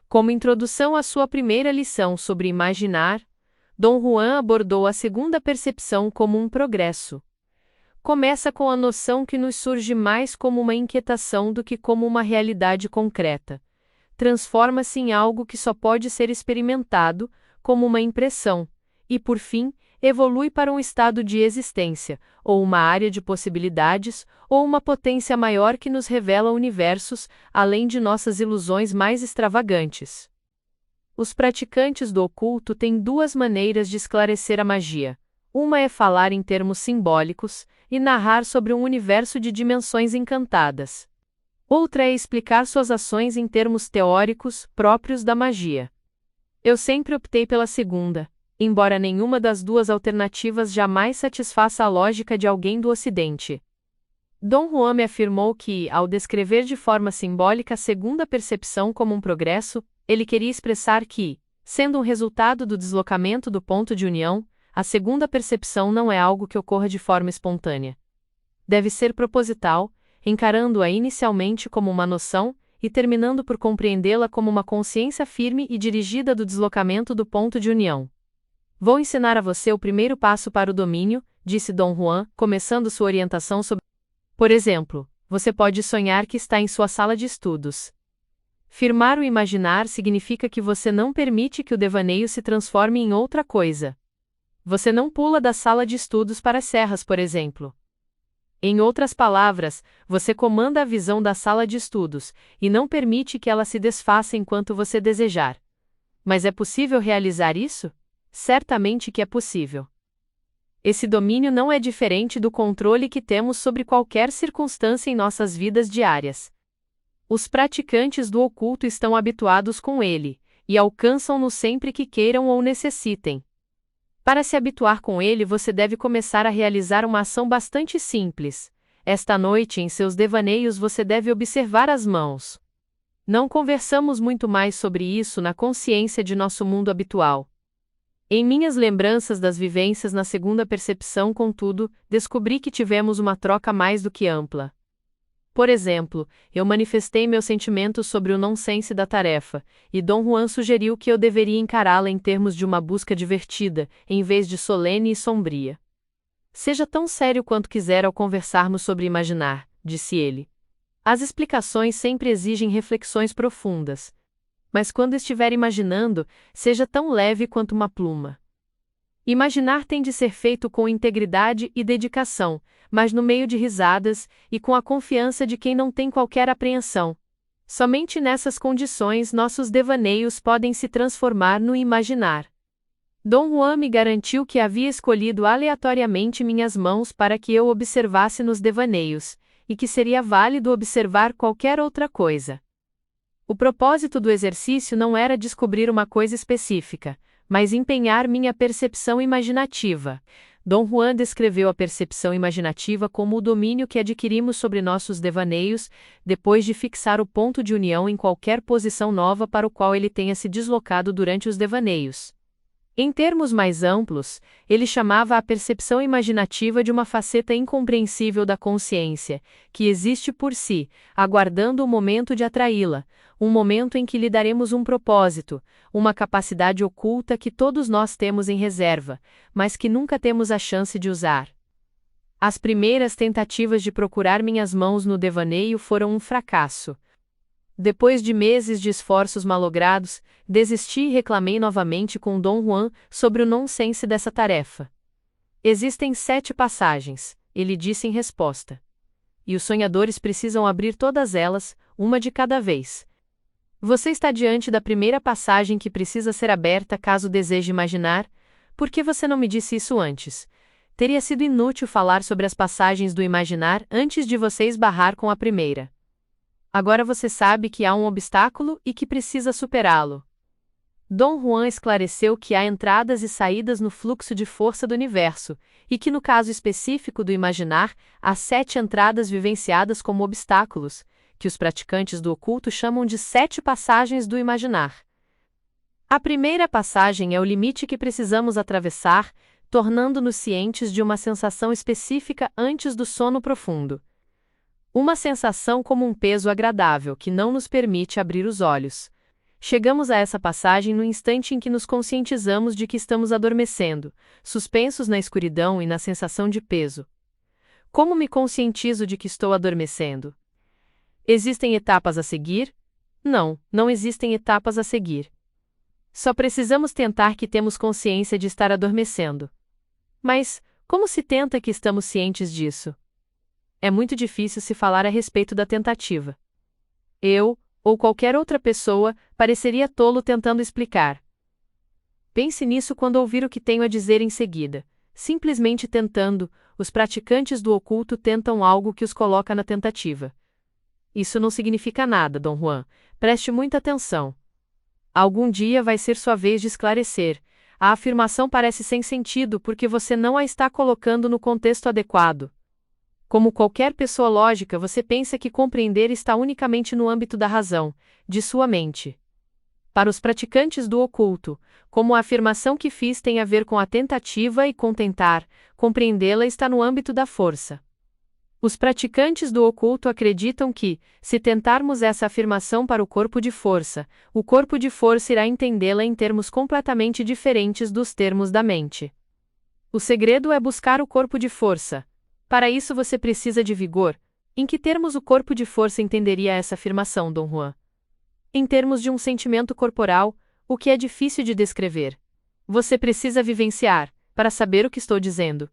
Como introdução à sua primeira lição sobre imaginar, Dom Juan abordou a segunda percepção como um progresso. Começa com a noção que nos surge mais como uma inquietação do que como uma realidade concreta. Transforma-se em algo que só pode ser experimentado, como uma impressão, e, por fim, evolui para um estado de existência, ou uma área de possibilidades, ou uma potência maior que nos revela universos, além de nossas ilusões mais extravagantes. Os praticantes do oculto têm duas maneiras de esclarecer a magia. Uma é falar em termos simbólicos e narrar sobre um universo de dimensões encantadas. Outra é explicar suas ações em termos teóricos próprios da magia. Eu sempre optei pela segunda, embora nenhuma das duas alternativas jamais satisfaça a lógica de alguém do Ocidente. Dom Juan me afirmou que, ao descrever de forma simbólica a segunda percepção como um progresso, ele queria expressar que, sendo um resultado do deslocamento do ponto de união, a segunda percepção não é algo que ocorra de forma espontânea. Deve ser proposital, encarando-a inicialmente como uma noção, e terminando por compreendê-la como uma consciência firme e dirigida do deslocamento do ponto de união. Vou ensinar a você o primeiro passo para o domínio, disse Dom Juan, começando sua orientação sobre... Por exemplo, você pode sonhar que está em sua sala de estudos. Firmar o imaginar significa que você não permite que o devaneio se transforme em outra coisa. Você não pula da sala de estudos para as serras, por exemplo. Em outras palavras, você comanda a visão da sala de estudos, e não permite que ela se desfaça enquanto você desejar. Mas é possível realizar isso? Certamente que é possível. Esse domínio não é diferente do controle que temos sobre qualquer circunstância em nossas vidas diárias. Os praticantes do oculto estão habituados com ele, e alcançam-no sempre que queiram ou necessitem. Para se habituar com ele, você deve começar a realizar uma ação bastante simples. Esta noite, em seus devaneios, você deve observar as mãos. Não conversamos muito mais sobre isso na consciência de nosso mundo habitual. Em minhas lembranças das vivências na segunda percepção, contudo, descobri que tivemos uma troca mais do que ampla. Por exemplo, eu manifestei meus sentimentos sobre o nonsense da tarefa, e Dom Juan sugeriu que eu deveria encará-la em termos de uma busca divertida, em vez de solene e sombria. Seja tão sério quanto quiser ao conversarmos sobre imaginar, disse ele. As explicações sempre exigem reflexões profundas. Mas quando estiver imaginando, seja tão leve quanto uma pluma. Imaginar tem de ser feito com integridade e dedicação, mas no meio de risadas, e com a confiança de quem não tem qualquer apreensão. Somente nessas condições nossos devaneios podem se transformar no imaginar. Dom Juan me garantiu que havia escolhido aleatoriamente minhas mãos para que eu observasse nos devaneios, e que seria válido observar qualquer outra coisa. O propósito do exercício não era descobrir uma coisa específica, mas empenhar minha percepção imaginativa. Dom Juan descreveu a percepção imaginativa como o domínio que adquirimos sobre nossos devaneios, depois de fixar o ponto de união em qualquer posição nova para o qual ele tenha se deslocado durante os devaneios. Em termos mais amplos, ele chamava a percepção imaginativa de uma faceta incompreensível da consciência, que existe por si, aguardando o momento de atraí-la, um momento em que lhe daremos um propósito, uma capacidade oculta que todos nós temos em reserva, mas que nunca temos a chance de usar. As primeiras tentativas de procurar minhas mãos no devaneio foram um fracasso. Depois de meses de esforços malogrados, desisti e reclamei novamente com Dom Juan sobre o nonsense dessa tarefa. Existem 7 passagens, ele disse em resposta. E os sonhadores precisam abrir todas elas, uma de cada vez. Você está diante da primeira passagem que precisa ser aberta caso deseje imaginar? Por que você não me disse isso antes? Teria sido inútil falar sobre as passagens do imaginar antes de você esbarrar com a primeira. Agora você sabe que há um obstáculo e que precisa superá-lo. Dom Juan esclareceu que há entradas e saídas no fluxo de força do universo, e que no caso específico do imaginar, há 7 entradas vivenciadas como obstáculos, que os praticantes do oculto chamam de 7 passagens do imaginar. A primeira passagem é o limite que precisamos atravessar, tornando-nos cientes de uma sensação específica antes do sono profundo. Uma sensação como um peso agradável que não nos permite abrir os olhos. Chegamos a essa passagem no instante em que nos conscientizamos de que estamos adormecendo, suspensos na escuridão e na sensação de peso. Como me conscientizo de que estou adormecendo? Existem etapas a seguir? Não, não existem etapas a seguir. Só precisamos tentar que temos consciência de estar adormecendo. Mas, como se tenta que estamos cientes disso? É muito difícil se falar a respeito da tentativa. Eu, ou qualquer outra pessoa, pareceria tolo tentando explicar. Pense nisso quando ouvir o que tenho a dizer em seguida. Simplesmente tentando, os praticantes do oculto tentam algo que os coloca na tentativa. Isso não significa nada, Dom Juan. Preste muita atenção. Algum dia vai ser sua vez de esclarecer. A afirmação parece sem sentido porque você não a está colocando no contexto adequado. Como qualquer pessoa lógica, você pensa que compreender está unicamente no âmbito da razão, de sua mente. Para os praticantes do oculto, como a afirmação que fiz tem a ver com a tentativa e com tentar, compreendê-la está no âmbito da força. Os praticantes do oculto acreditam que, se tentarmos essa afirmação para o corpo de força irá entendê-la em termos completamente diferentes dos termos da mente. O segredo é buscar o corpo de força. Para isso você precisa de vigor. Em que termos o corpo de força entenderia essa afirmação, Dom Juan? Em termos de um sentimento corporal, o que é difícil de descrever. Você precisa vivenciar, para saber o que estou dizendo.